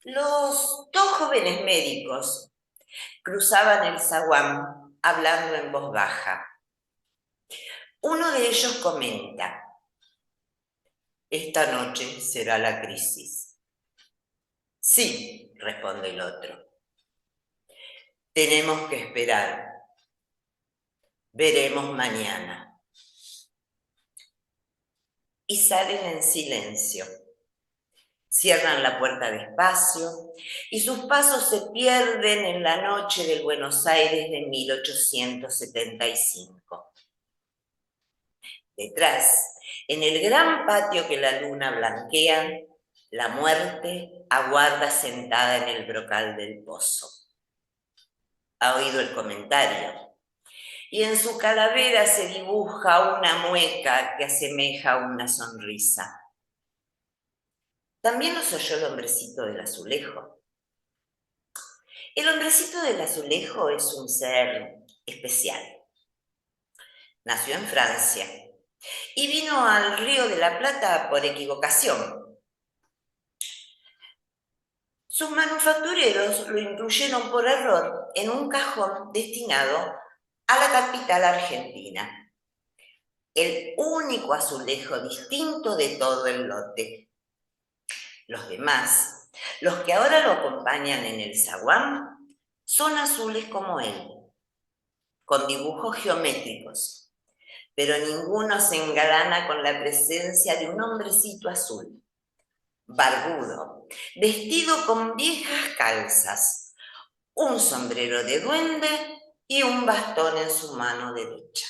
Los dos jóvenes médicos cruzaban el zaguán hablando en voz baja. Uno de ellos comenta: esta noche será la crisis. Sí, responde el otro. Tenemos que esperar. Veremos mañana. Y salen en silencio. Cierran la puerta despacio y sus pasos se pierden en la noche del Buenos Aires de 1875. Detrás, en el gran patio que la luna blanquea, la muerte aguarda sentada en el brocal del pozo. Ha oído el comentario, y en su calavera se dibuja una mueca que asemeja una sonrisa. También los oyó el hombrecito del azulejo. El hombrecito del azulejo es un ser especial. Nació en Francia y vino al Río de la Plata por equivocación. Sus manufactureros lo incluyeron por error en un cajón destinado a la capital argentina. El único azulejo distinto de todo el lote. Los demás, los que ahora lo acompañan en el zaguán, son azules como él, con dibujos geométricos, pero ninguno se engalana con la presencia de un hombrecito azul, barbudo, vestido con viejas calzas, un sombrero de duende y un bastón en su mano derecha.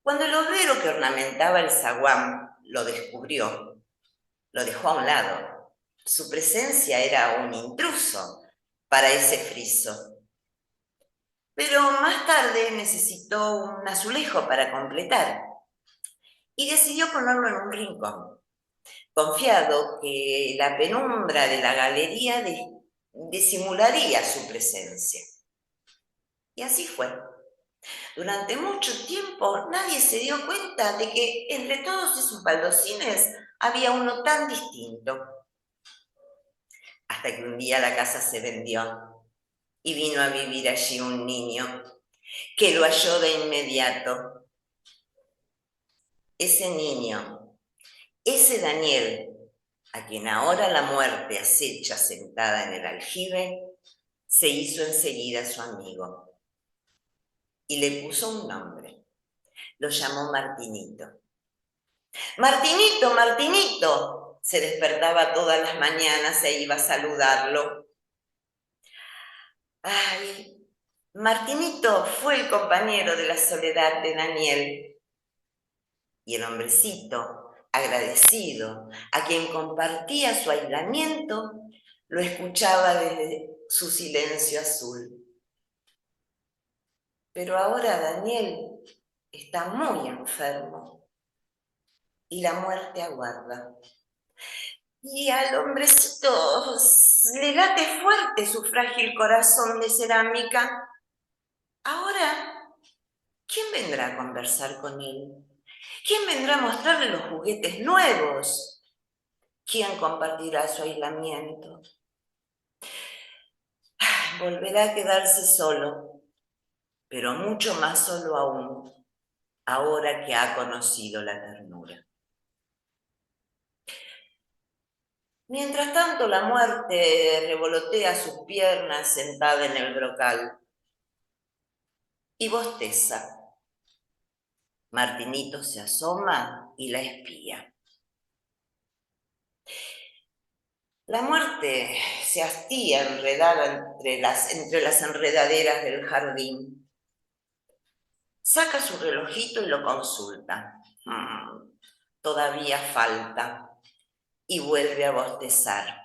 Cuando el obrero que ornamentaba el zaguán lo descubrió, lo dejó a un lado. Su presencia era un intruso para ese friso. Pero más tarde necesitó un azulejo para completar y decidió ponerlo en un rincón, confiado que la penumbra de la galería disimularía su presencia. Y así fue. Durante mucho tiempo nadie se dio cuenta de que entre todos esos baldocines había uno tan distinto. Hasta que un día la casa se vendió y vino a vivir allí un niño que lo halló de inmediato. Ese niño, ese Daniel, a quien ahora la muerte acecha sentada en el aljibe, se hizo enseguida su amigo y le puso un nombre. Lo llamó Martinito. Martinito, Martinito, se despertaba todas las mañanas e iba a saludarlo. Ay, Martinito fue el compañero de la soledad de Daniel. Y el hombrecito, agradecido, a quien compartía su aislamiento, lo escuchaba desde su silencio azul. Pero ahora Daniel está muy enfermo y la muerte aguarda. Y al hombrecito le late fuerte su frágil corazón de cerámica. Ahora, ¿quién vendrá a conversar con él? ¿Quién vendrá a mostrarle los juguetes nuevos? ¿Quién compartirá su aislamiento? Volverá a quedarse solo, pero mucho más solo aún, ahora que ha conocido la ternura. Mientras tanto, la muerte revolotea sus piernas sentada en el brocal y bosteza. Martinito se asoma y la espía. La muerte se hastía enredada entre las enredaderas del jardín. Saca su relojito y lo consulta. Todavía falta. Y vuelve a bostezar.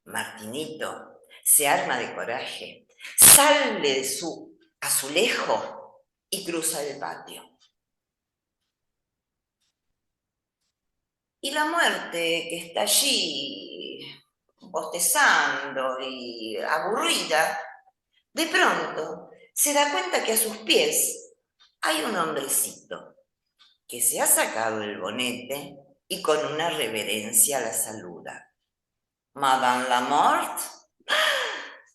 Martinito se arma de coraje, sale de su azulejo y cruza el patio. Y la muerte, que está allí bostezando y aburrida, de pronto se da cuenta que a sus pies hay un hombrecito que se ha sacado el bonete y con una reverencia la saluda. Madame la Morte.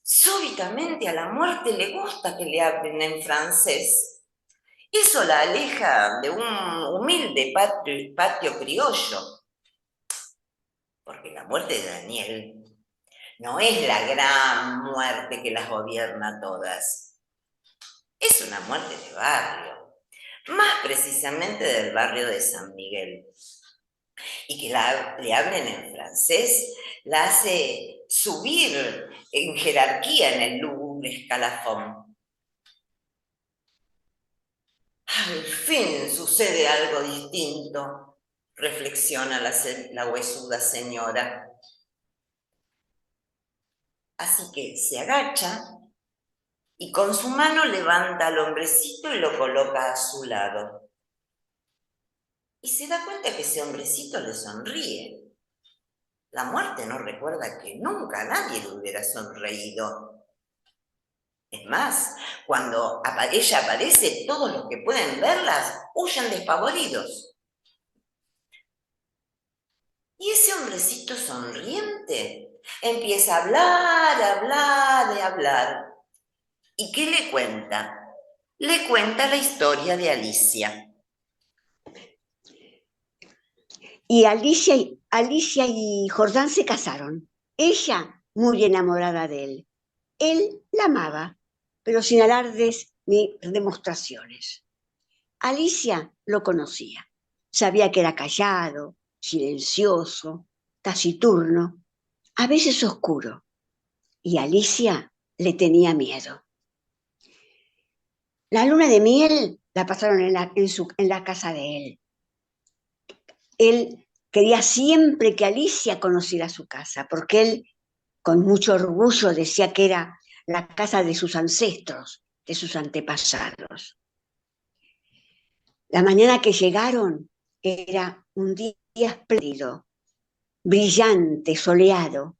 Súbitamente a la muerte le gusta que le hablen en francés. Eso la aleja de un humilde patio criollo, porque la muerte de Daniel no es la gran muerte que las gobierna todas. Es una muerte de barrio, más precisamente del barrio de San Miguel. Y que le hablen en francés la hace subir en jerarquía en el lúgubre escalafón. Al fin sucede algo distinto, reflexiona la huesuda señora. Así que se agacha y con su mano levanta al hombrecito y lo coloca a su lado. Y se da cuenta que ese hombrecito le sonríe. La muerte no recuerda que nunca a nadie le hubiera sonreído. Es más, cuando ella aparece, todos los que pueden verlas huyen despavoridos. Y ese hombrecito sonriente empieza a hablar, a hablar. ¿Y qué le cuenta? Le cuenta la historia de Alicia. Y Alicia y Jordán se casaron. Ella muy enamorada de él. Él la amaba, pero sin alardes ni demostraciones. Alicia lo conocía. Sabía que era callado, silencioso, taciturno, a veces oscuro. Y Alicia le tenía miedo. La luna de miel la pasaron en la casa de él. Él quería siempre que Alicia conociera su casa, porque él con mucho orgullo decía que era la casa de sus ancestros, de sus antepasados. La mañana que llegaron era un día espléndido, brillante, soleado.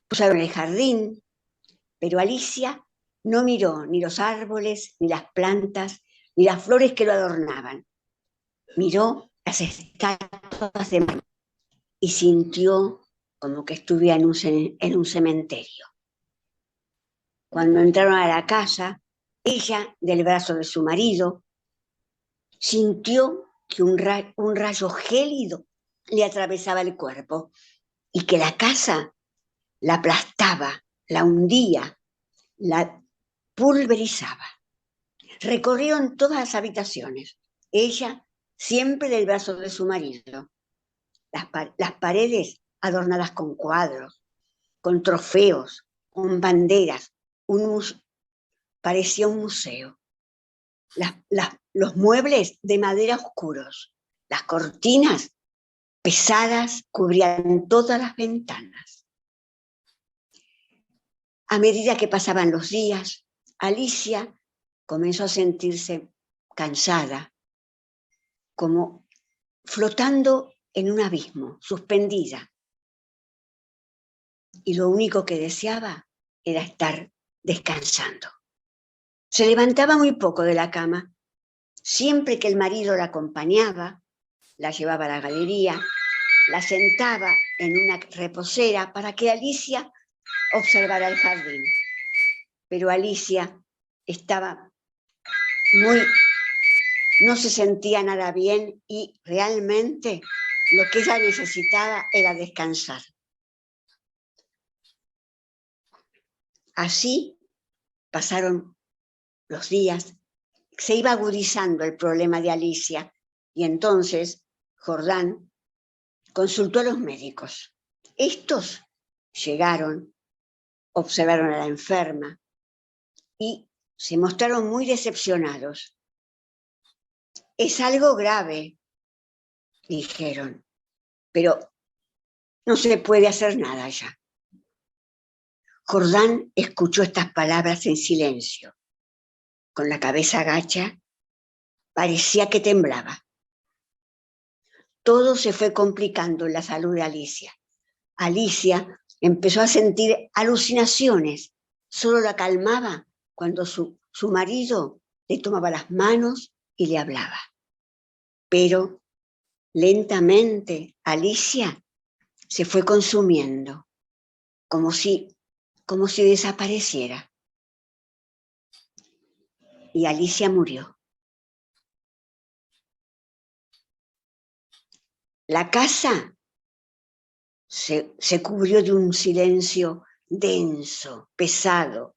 Pusaron el jardín, pero Alicia no miró ni los árboles, ni las plantas, ni las flores que lo adornaban. Miró las estatuas de mármol y sintió como que estuviera en un cementerio. Cuando entraron a la casa, ella, del brazo de su marido, sintió que un rayo gélido le atravesaba el cuerpo y que la casa la aplastaba, la hundía, la pulverizaba. Recorrieron todas las habitaciones, ella siempre del brazo de su marido. Las paredes adornadas con cuadros, con trofeos, con banderas, parecía un museo. Los muebles de madera oscuros, las cortinas pesadas cubrían todas las ventanas. A medida que pasaban los días, Alicia comenzó a sentirse cansada, como flotando en un abismo, suspendida. Y lo único que deseaba era estar descansando. Se levantaba muy poco de la cama. Siempre que el marido la acompañaba, la llevaba a la galería, la sentaba en una reposera para que Alicia observara el jardín. Pero Alicia estaba no se sentía nada bien y realmente lo que ella necesitaba era descansar. Así pasaron los días, se iba agudizando el problema de Alicia y entonces Jordán consultó a los médicos. Estos llegaron, observaron a la enferma y se mostraron muy decepcionados. Es algo grave, dijeron, pero no se puede hacer nada ya. Jordán escuchó estas palabras en silencio. Con la cabeza agacha, parecía que temblaba. Todo se fue complicando en la salud de Alicia. Alicia empezó a sentir alucinaciones. Solo la calmaba cuando su marido le tomaba las manos y le hablaba. Pero Lentamente, Alicia se fue consumiendo, como si desapareciera. Y Alicia murió. La casa se cubrió de un silencio denso, pesado.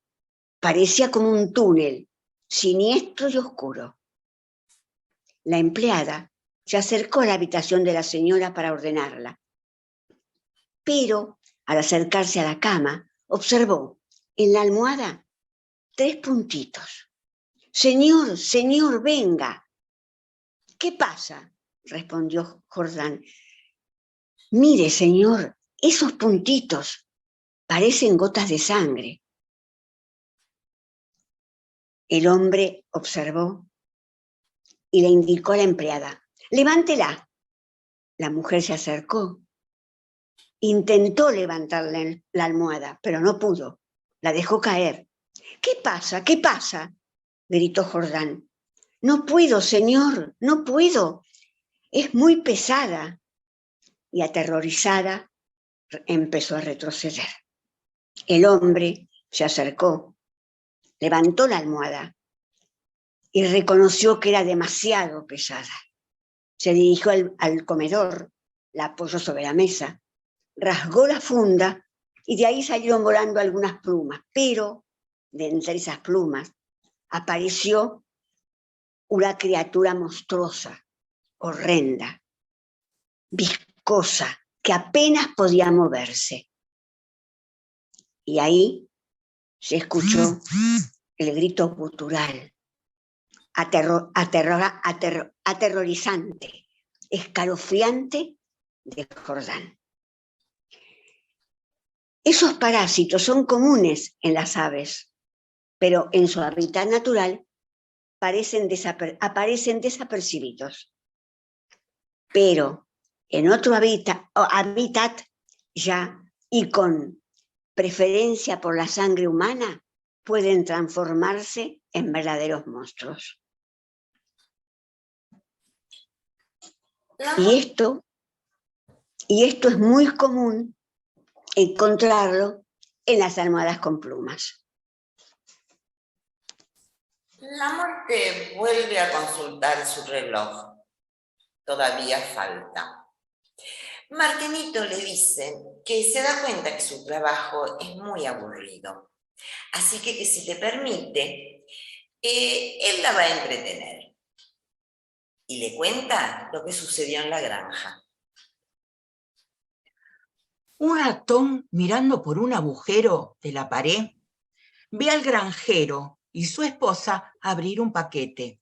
Parecía como un túnel, siniestro y oscuro. La empleada se acercó a la habitación de la señora para ordenarla, pero al acercarse a la cama, observó en la almohada 3 puntitos. Señor, señor, venga. ¿Qué pasa? Respondió Jordán. Mire, señor, esos puntitos parecen gotas de sangre. El hombre observó y le indicó a la empleada: levántela. La mujer se acercó, intentó levantar la almohada, pero no pudo. La dejó caer. ¿Qué pasa? ¿Qué pasa? Gritó Jordán. No puedo, señor, no puedo. Es muy pesada. Y aterrorizada empezó a retroceder. El hombre se acercó, levantó la almohada y reconoció que era demasiado pesada. Se dirigió al comedor, la apoyó sobre la mesa, rasgó la funda y de ahí salieron volando algunas plumas, pero de entre esas plumas apareció una criatura monstruosa, horrenda, viscosa, que apenas podía moverse. Y ahí se escuchó el grito gutural, aterrorizante, escalofriante de Jordán. Esos parásitos son comunes en las aves, pero en su hábitat natural aparecen desapercibidos. Pero en otro hábitat ya y con preferencia por la sangre humana, pueden transformarse en verdaderos monstruos. Y esto es muy común encontrarlo en las almohadas con plumas. La muerte vuelve a consultar su reloj. Todavía falta. Martinito le dice que se da cuenta que su trabajo es muy aburrido. Así que si le permite, él la va a entretener. Y le cuenta lo que sucedió en la granja. Un ratón, mirando por un agujero de la pared, ve al granjero y su esposa abrir un paquete.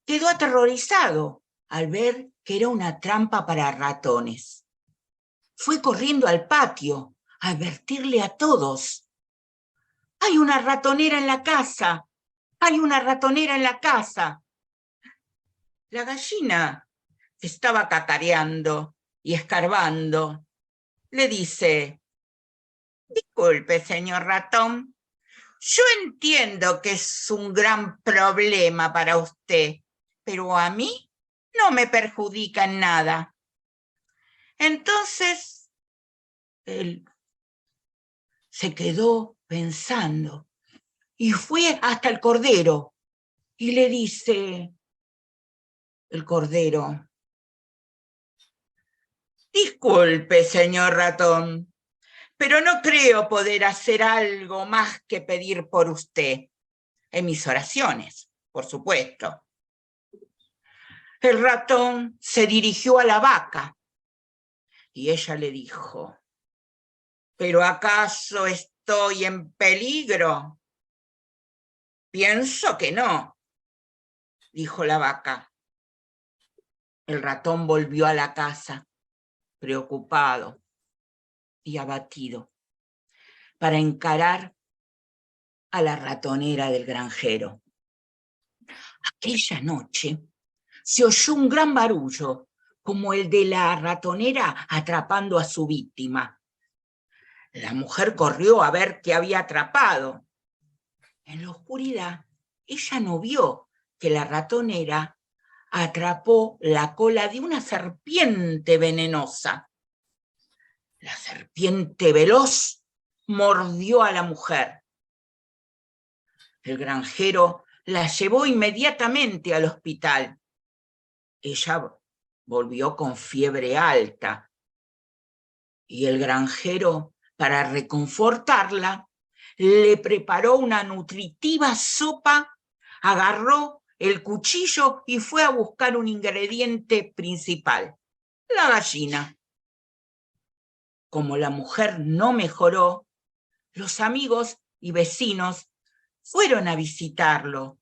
Quedó aterrorizado al ver que era una trampa para ratones. Fue corriendo al patio a advertirle a todos: ¡hay una ratonera en la casa! ¡Hay una ratonera en la casa! La gallina estaba cacareando y escarbando. Le dice: disculpe, señor ratón, yo entiendo que es un gran problema para usted, pero a mí no me perjudica en nada. Entonces, él se quedó pensando y fue hasta el cordero y le dice el cordero: disculpe, señor ratón, pero no creo poder hacer algo más que pedir por usted, en mis oraciones, por supuesto. El ratón se dirigió a la vaca y ella le dijo: ¿pero acaso estoy en peligro? Pienso que no, dijo la vaca. El ratón volvió a la casa, preocupado y abatido, para encarar a la ratonera del granjero. Aquella noche se oyó un gran barullo, como el de la ratonera atrapando a su víctima. La mujer corrió a ver qué había atrapado. En la oscuridad, ella no vio que la ratonera atrapó la cola de una serpiente venenosa. La serpiente veloz mordió a la mujer. El granjero la llevó inmediatamente al hospital. Ella volvió con fiebre alta y el granjero, para reconfortarla, le preparó una nutritiva sopa, agarró el cuchillo y fue a buscar un ingrediente principal, la gallina. Como la mujer no mejoró, los amigos y vecinos fueron a visitarlo.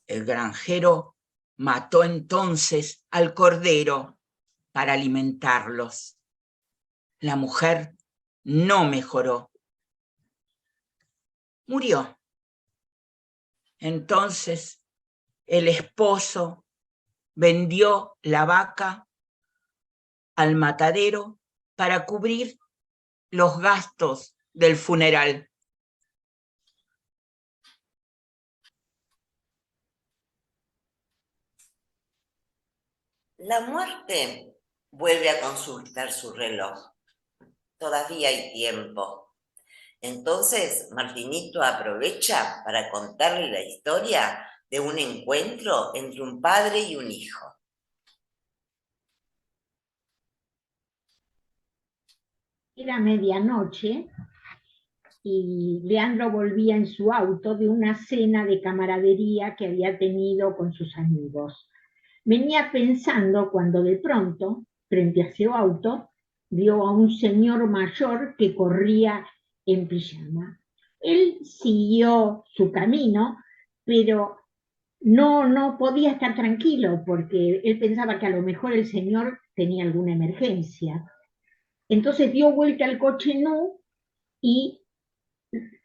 El granjero mató entonces al cordero para alimentarlos. La mujer no mejoró. Murió. Entonces el esposo vendió la vaca al matadero para cubrir los gastos del funeral. La muerte vuelve a consultar su reloj. Todavía hay tiempo. Entonces Martinito aprovecha para contarle la historia de un encuentro entre un padre y un hijo. Era medianoche y Leandro volvía en su auto de una cena de camaradería que había tenido con sus amigos. Venía pensando cuando de pronto, frente a su auto, vio a un señor mayor que corría en pijama. Él siguió su camino, pero no podía estar tranquilo porque él pensaba que a lo mejor el señor tenía alguna emergencia. Entonces dio vuelta al coche y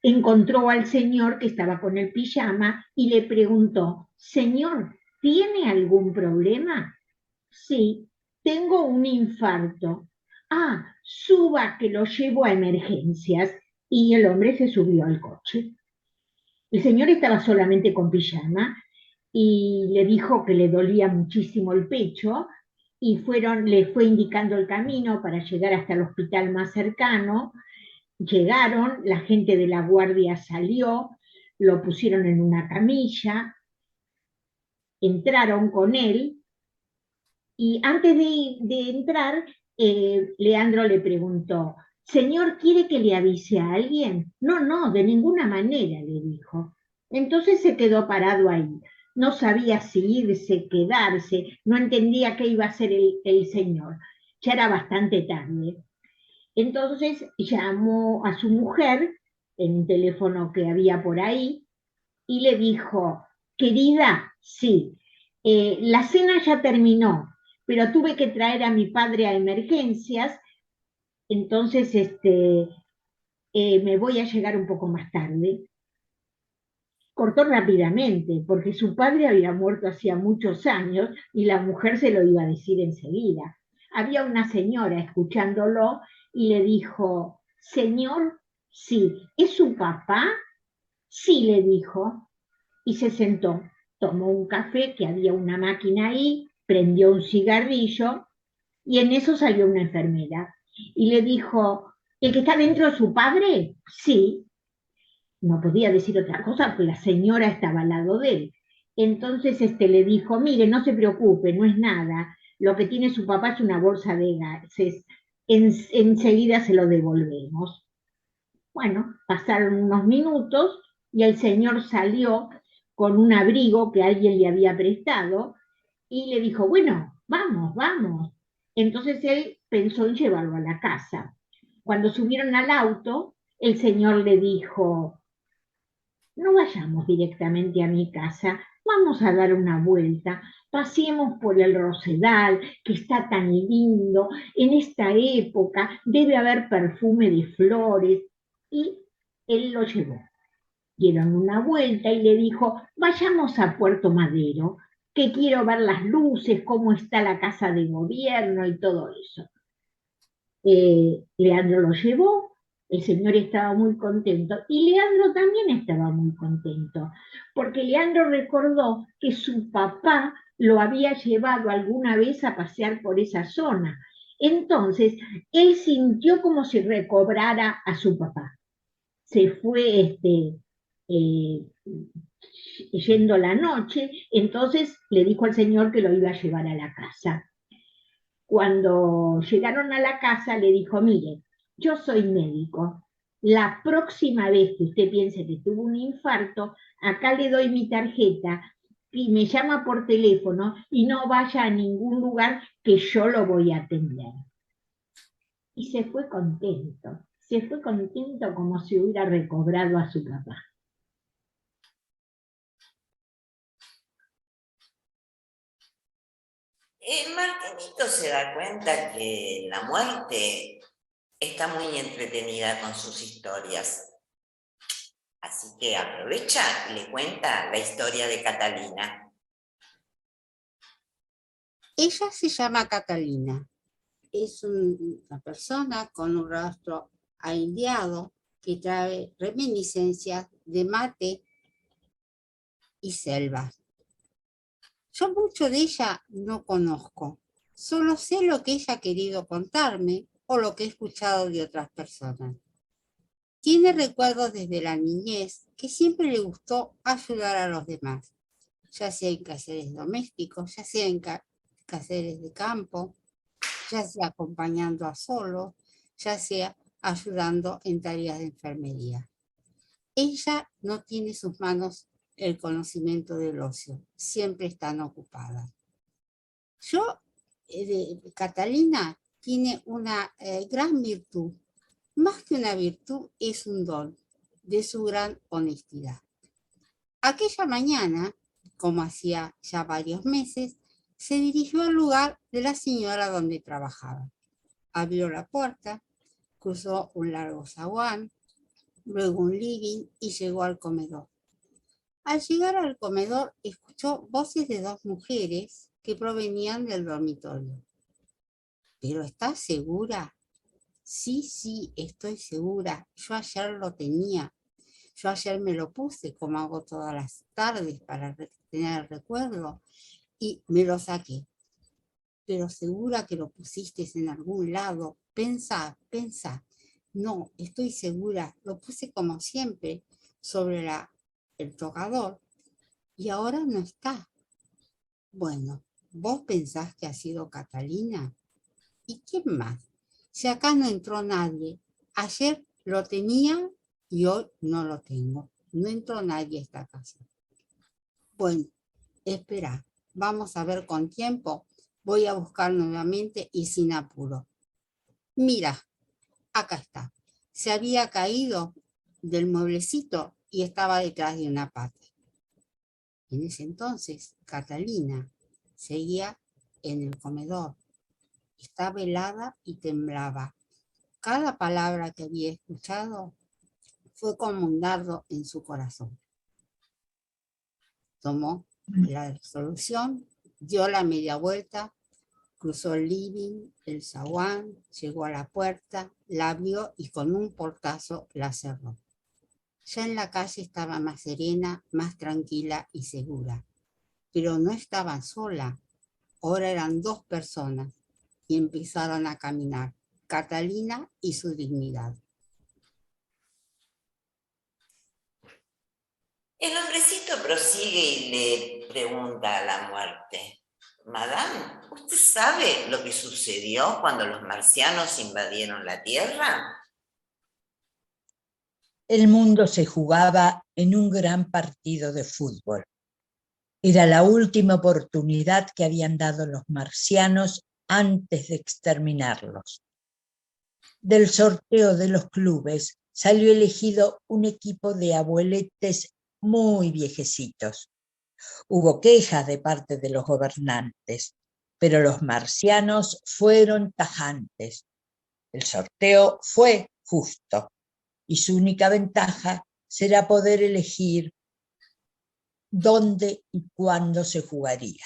encontró al señor que estaba con el pijama y le preguntó: señor, ¿tiene algún problema? Sí, tengo un infarto. Ah, suba que lo llevo a emergencias. Y el hombre se subió al coche. El señor estaba solamente con pijama y le dijo que le dolía muchísimo el pecho y le fue indicando el camino para llegar hasta el hospital más cercano. Llegaron, la gente de la guardia salió, lo pusieron en una camilla, entraron con él y antes de entrar, Leandro le preguntó: señor, ¿quiere que le avise a alguien? No, de ninguna manera, le dijo. Entonces se quedó parado ahí. No sabía si irse, quedarse, no entendía qué iba a hacer el señor. Ya era bastante tarde. Entonces llamó a su mujer en un teléfono que había por ahí y le dijo: querida, sí, la cena ya terminó, pero tuve que traer a mi padre a emergencias, entonces me voy a llegar un poco más tarde. Cortó rápidamente, porque su padre había muerto hacía muchos años y la mujer se lo iba a decir enseguida. Había una señora escuchándolo y le dijo: señor, sí, ¿es su papá? Sí, le dijo, y se sentó. Tomó un café, que había una máquina ahí, prendió un cigarrillo y en eso salió una enfermera y le dijo: ¿el que está dentro es su padre? Sí. No podía decir otra cosa porque la señora estaba al lado de él. Entonces le dijo: mire, no se preocupe, no es nada, lo que tiene su papá es una bolsa de gases, enseguida se lo devolvemos. Bueno, pasaron unos minutos y el señor salió con un abrigo que alguien le había prestado y le dijo: bueno, vamos. Entonces él pensó en llevarlo a la casa. Cuando subieron al auto, el señor le dijo: no vayamos directamente a mi casa, vamos a dar una vuelta, pasemos por el Rosedal, que está tan lindo, en esta época debe haber perfume de flores. Y él lo llevó. Dieron una vuelta y le dijo: vayamos a Puerto Madero, que quiero ver las luces, cómo está la casa de gobierno y todo eso. Leandro lo llevó, el señor estaba muy contento y Leandro también estaba muy contento, porque Leandro recordó que su papá lo había llevado alguna vez a pasear por esa zona. Entonces, él sintió como si recobrara a su papá. Se fue yendo la noche, entonces le dijo al señor que lo iba a llevar a la casa. Cuando llegaron a la casa le dijo, mire, yo soy médico, la próxima vez que usted piense que tuvo un infarto, acá le doy mi tarjeta y me llama por teléfono y no vaya a ningún lugar que yo lo voy a atender. Y se fue contento como si hubiera recobrado a su papá. Martinito se da cuenta que la muerte está muy entretenida con sus historias. Así que aprovecha y le cuenta la historia de Catalina. Ella se llama Catalina. Es una persona con un rostro aindeado que trae reminiscencias de mate y selva. Yo mucho de ella no conozco, solo sé lo que ella ha querido contarme o lo que he escuchado de otras personas. Tiene recuerdos desde la niñez que siempre le gustó ayudar a los demás, ya sea en quehaceres domésticos, ya sea en quehaceres de campo, ya sea acompañando a solos, ya sea ayudando en tareas de enfermería. Ella no tiene en sus manos el conocimiento del ocio, siempre están ocupadas. Catalina tiene una gran virtud, más que una virtud es un don de su gran honestidad. Aquella mañana, como hacía ya varios meses, se dirigió al lugar de la señora donde trabajaba. Abrió la puerta, cruzó un largo zaguán, luego un living y llegó al comedor. Al llegar al comedor, escuchó voces de dos mujeres que provenían del dormitorio. ¿Pero estás segura? Sí, estoy segura. Yo ayer lo tenía. Yo ayer me lo puse, como hago todas las tardes para tener el recuerdo, y me lo saqué. Pero segura que lo pusiste en algún lado. Pensá. No, estoy segura. Lo puse como siempre sobre el tocador y ahora no está. Bueno, ¿vos pensás que ha sido Catalina? ¿Y quién más? Si acá no entró nadie. Ayer lo tenía y hoy no lo tengo. No entró nadie a esta casa. Bueno, espera. Vamos a ver con tiempo. Voy a buscar nuevamente y sin apuro. Mira, acá está. Se había caído del mueblecito y estaba detrás de una pata. En ese entonces, Catalina seguía en el comedor. Estaba helada y temblaba. Cada palabra que había escuchado fue como un dardo en su corazón. Tomó la resolución, dio la media vuelta, cruzó el living, el zaguán, llegó a la puerta, la abrió y con un portazo la cerró. Ya en la calle estaba más serena, más tranquila y segura. Pero no estaba sola. Ahora eran dos personas y empezaron a caminar, Catalina y su dignidad. El hombrecito prosigue y le pregunta a la muerte: Madame, ¿usted sabe lo que sucedió cuando los marcianos invadieron la Tierra? El mundo se jugaba en un gran partido de fútbol. Era la última oportunidad que habían dado los marcianos antes de exterminarlos. Del sorteo de los clubes salió elegido un equipo de abueletes muy viejecitos. Hubo quejas de parte de los gobernantes, pero los marcianos fueron tajantes. El sorteo fue justo y su única ventaja será poder elegir dónde y cuándo se jugaría.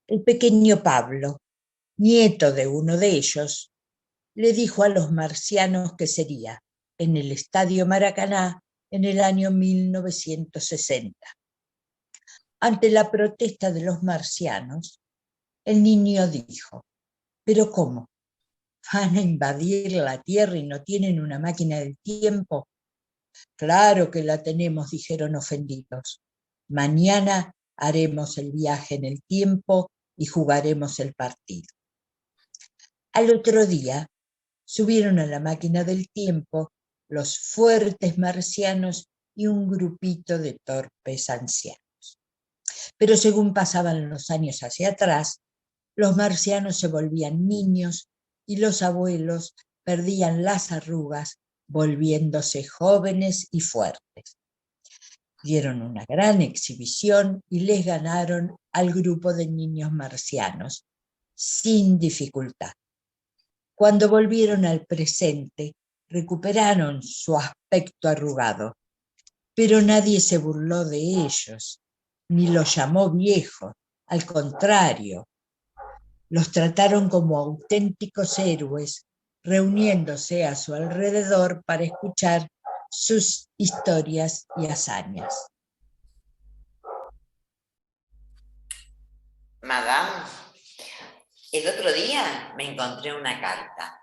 El pequeño Pablo, nieto de uno de ellos, le dijo a los marcianos que sería en el Estadio Maracaná en el año 1960. Ante la protesta de los marcianos, el niño dijo: ¿pero cómo? ¿Van a invadir la Tierra y no tienen una máquina del tiempo? Claro que la tenemos, dijeron ofendidos. Mañana haremos el viaje en el tiempo y jugaremos el partido. Al otro día, subieron a la máquina del tiempo los fuertes marcianos y un grupito de torpes ancianos. Pero según pasaban los años hacia atrás, los marcianos se volvían niños y los abuelos perdían las arrugas, volviéndose jóvenes y fuertes. Dieron una gran exhibición y les ganaron al grupo de niños marcianos, sin dificultad. Cuando volvieron al presente, recuperaron su aspecto arrugado, pero nadie se burló de ellos, ni los llamó viejos. Al contrario, los trataron como auténticos héroes, reuniéndose a su alrededor para escuchar sus historias y hazañas. Madame, el otro día me encontré una carta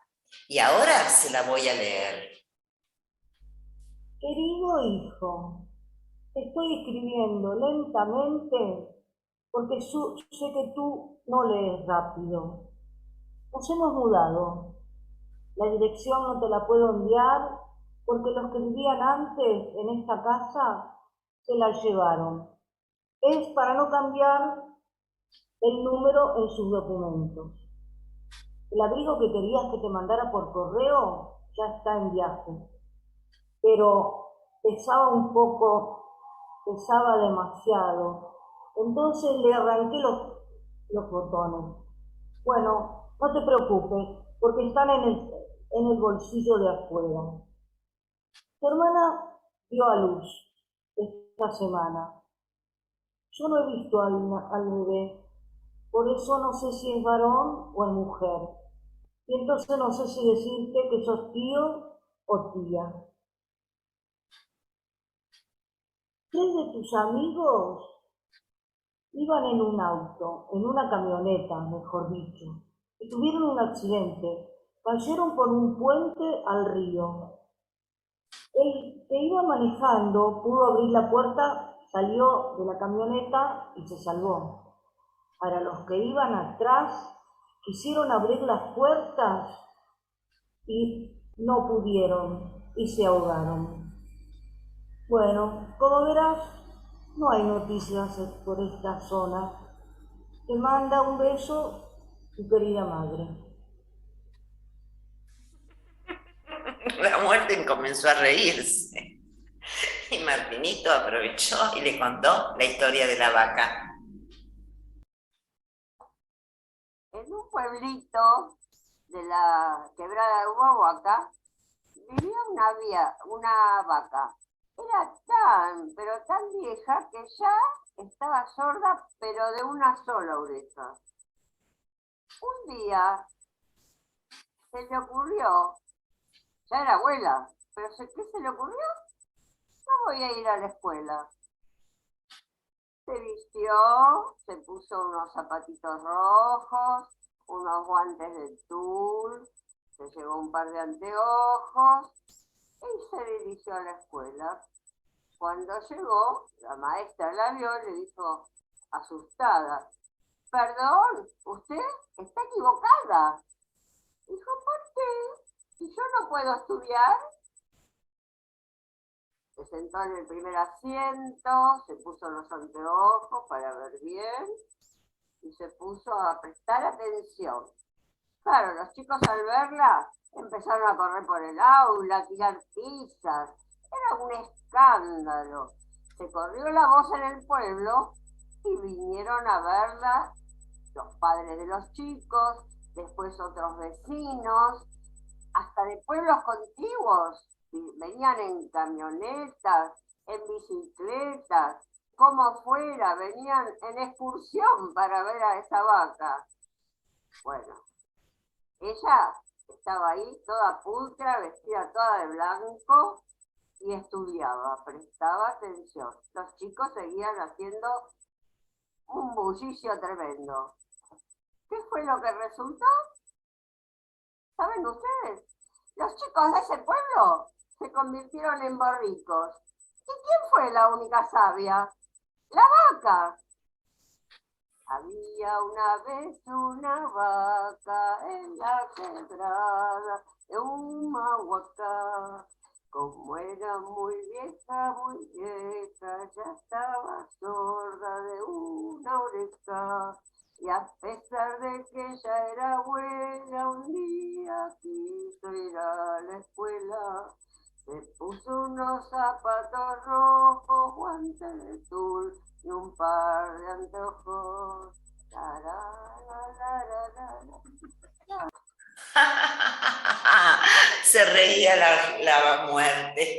y ahora se la voy a leer. Querido hijo, estoy escribiendo lentamente porque sé que tú no lees rápido. Nos hemos mudado. La dirección no te la puedo enviar porque los que vivían antes en esta casa se la llevaron. Es para no cambiar el número en sus documentos. El abrigo que querías que te mandara por correo ya está en viaje, pero pesaba un poco, pesaba demasiado. Entonces le arranqué los botones. Bueno, no te preocupes, porque están en el bolsillo de afuera. Tu hermana dio a luz esta semana. Yo no he visto al bebé, por eso no sé si es varón o es mujer. Y entonces no sé si decirte que sos tío o tía. 3 de tus amigos iban en un auto, en una camioneta, mejor dicho, y tuvieron un accidente. Cayeron por un puente al río. El que iba manejando pudo abrir la puerta, salió de la camioneta y se salvó. Para los que iban atrás, quisieron abrir las puertas y no pudieron y se ahogaron. Bueno, como verás, no hay noticias por esta zona. Te manda un beso tu querida madre. La muerte comenzó a reírse y Martinito aprovechó y le contó la historia de la vaca. En un pueblito de la quebrada de Humahuaca vivía una vaca. Era pero tan vieja que ya estaba sorda, pero de una sola oreja. Un día se le ocurrió, ya era abuela, pero ¿qué se le ocurrió? No voy a ir a la escuela. Se vistió, se puso unos zapatitos rojos, unos guantes de tul, se llevó un par de anteojos y se dirigió a la escuela. Cuando llegó, la maestra la vio y le dijo, asustada, perdón, usted está equivocada. Dijo, ¿por qué? ¿Y yo no puedo estudiar? Se sentó en el primer asiento, se puso los anteojos para ver bien y se puso a prestar atención. Claro, los chicos al verla empezaron a correr por el aula, a tirar pizzas. Era un escándalo. Se corrió la voz en el pueblo y vinieron a verla los padres de los chicos, después otros vecinos, hasta de pueblos contiguos. Venían en camionetas, en bicicletas, como fuera, venían en excursión para ver a esa vaca. Bueno, ella estaba ahí toda pulcra, vestida toda de blanco y estudiaba, prestaba atención. Los chicos seguían haciendo un bullicio tremendo. ¿Qué fue lo que resultó? ¿Saben ustedes? Los chicos de ese pueblo se convirtieron en borricos. ¿Y quién fue la única sabia? ¡La vaca! Había una vez una vaca en la quebrada de un Mahuacá. Como era muy vieja, ya estaba sorda de una oreja. Y a pesar de que ella era buena, un día quiso ir a la escuela. Se puso unos zapatos rojos, guantes de tul y un par de anteojos. Se reía la muerte.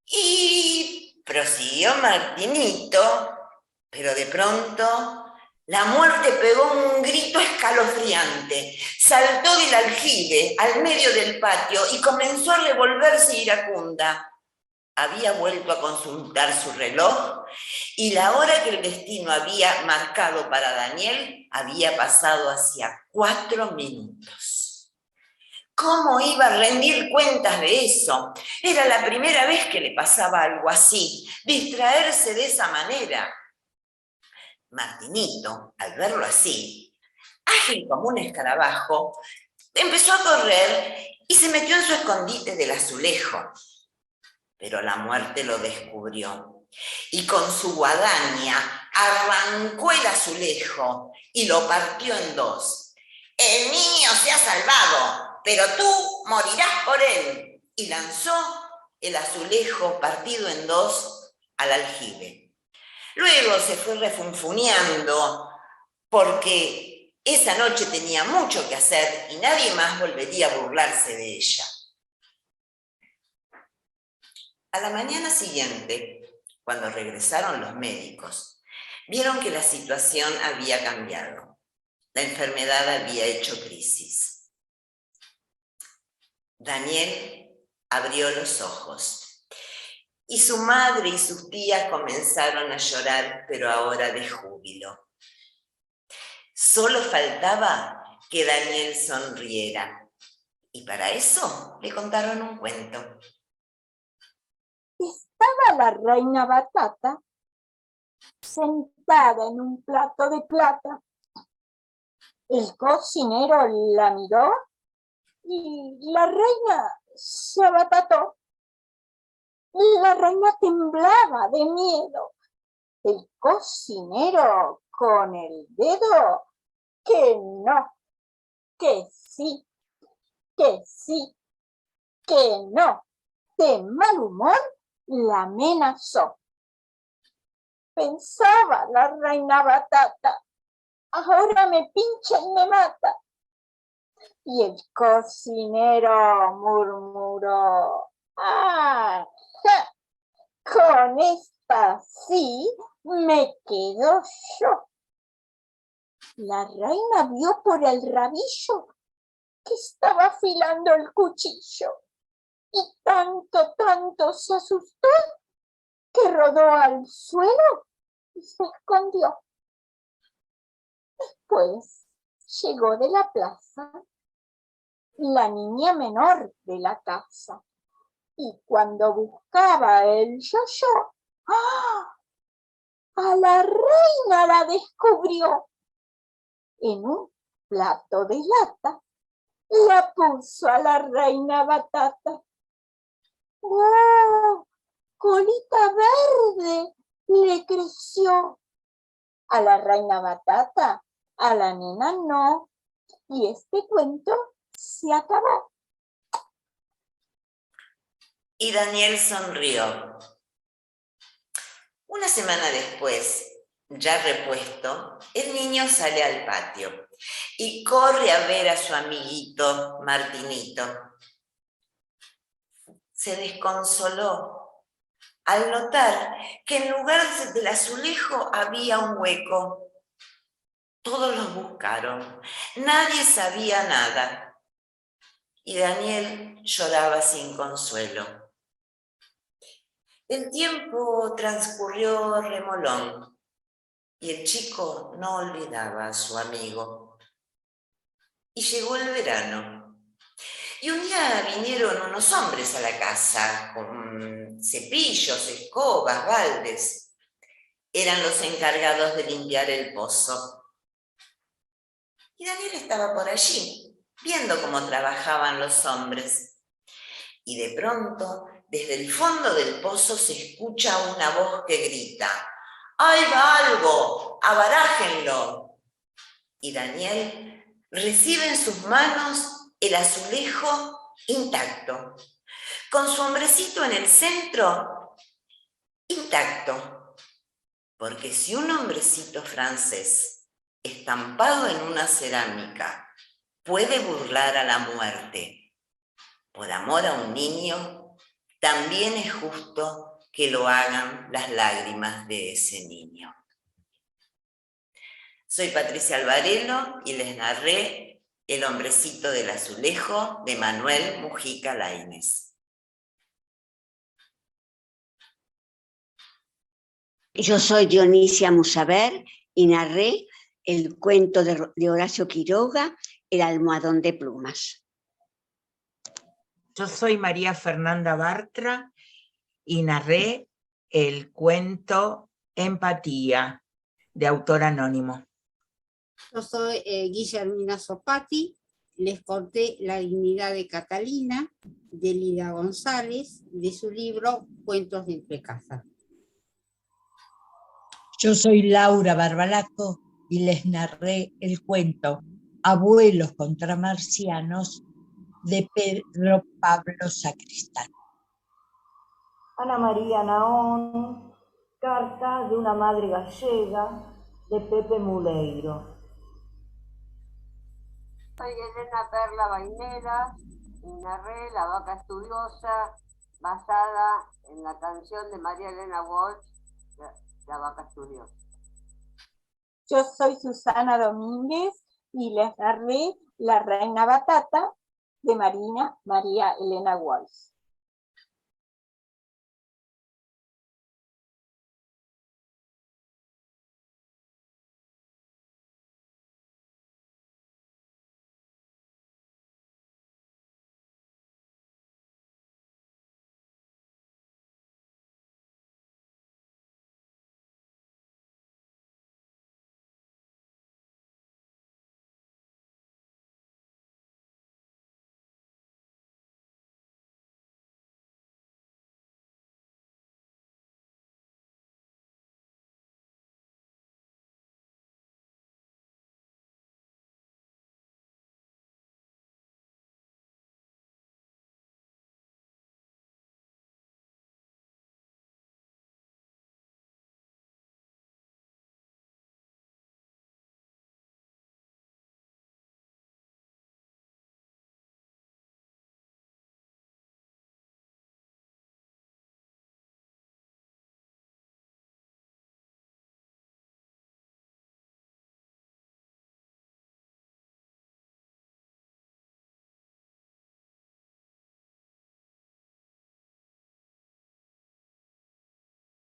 Y prosiguió Martinito, pero de pronto la muerte pegó un grito escalofriante, saltó del aljibe al medio del patio y comenzó a revolverse iracunda. Había vuelto a consultar su reloj y la hora que el destino había marcado para Daniel había pasado hacía 4 minutos. ¿Cómo iba a rendir cuentas de eso? Era la primera vez que le pasaba algo así, distraerse de esa manera. Martinito, al verlo así, ágil como un escarabajo, empezó a correr y se metió en su escondite del azulejo. Pero la muerte lo descubrió y con su guadaña arrancó el azulejo y lo partió en 2. El niño se ha salvado, pero tú morirás por él. Y lanzó el azulejo partido en 2 al aljibe. Luego se fue refunfuneando porque esa noche tenía mucho que hacer y nadie más volvería a burlarse de ella. A la mañana siguiente, cuando regresaron los médicos, vieron que la situación había cambiado. La enfermedad había hecho crisis. Daniel abrió los ojos y su madre y sus tías comenzaron a llorar, pero ahora de júbilo. Solo faltaba que Daniel sonriera y para eso le contaron un cuento. Estaba la reina Batata sentada en un plato de plata. El cocinero la miró y la reina se abatató. La reina temblaba de miedo. El cocinero con el dedo, que no, que sí, que sí, que no. De mal humor la amenazó. Pensaba la reina Batata, ahora me pincha y me mata. Y el cocinero murmuró, ¡ah! Ja, con esta sí me quedo yo. La reina vio por el rabillo que estaba afilando el cuchillo. Y tanto se asustó que rodó al suelo y se escondió. Después llegó de la plaza la niña menor de la casa y cuando buscaba el yo-yo, ¡ah!, a la reina la descubrió. En un plato de lata la puso a la reina Batata. ¡Oh! Colita verde le creció. A la reina Batata, a la nena no. Y este cuento se acabó. Y Daniel sonrió. Una semana después, ya repuesto, el niño sale al patio y corre a ver a su amiguito Martinito. Se desconsoló al notar que en lugar del azulejo había un hueco. Todos los buscaron, nadie sabía nada. Y Daniel lloraba sin consuelo. El tiempo transcurrió remolón y el chico no olvidaba a su amigo. Y llegó el verano. Y un día vinieron unos hombres a la casa con cepillos, escobas, baldes. Eran los encargados de limpiar el pozo. Y Daniel estaba por allí, viendo cómo trabajaban los hombres. Y de pronto, desde el fondo del pozo se escucha una voz que grita: ¡ahí va algo! ¡Abarájenlo! Y Daniel recibe en sus manos el azulejo intacto, con su hombrecito en el centro, intacto. Porque si un hombrecito francés, estampado en una cerámica, puede burlar a la muerte por amor a un niño, también es justo que lo hagan las lágrimas de ese niño. Soy Patricia Alvarelo y les narré El hombrecito del azulejo de Manuel Mujica Lainez. Yo soy Dionisia Musaver y narré el cuento de Horacio Quiroga, El almohadón de plumas. Yo soy María Fernanda Bartra y narré el cuento Empatía, de autor anónimo. Yo soy Guillermina Zopati, les conté La dignidad de Catalina, de Lida González, de su libro Cuentos de entre casa. Yo soy Laura Barbalaco y les narré el cuento Abuelos contra Marcianos de Pedro Pablo Sacristán. Ana María Naón, Carta de una madre gallega, de Pepe Muleiro. Soy Elena Perla Bainera y narré La vaca estudiosa, basada en la canción de María Elena Walsh, La vaca estudiosa. Yo soy Susana Domínguez y les narré La reina batata de María Elena Walsh.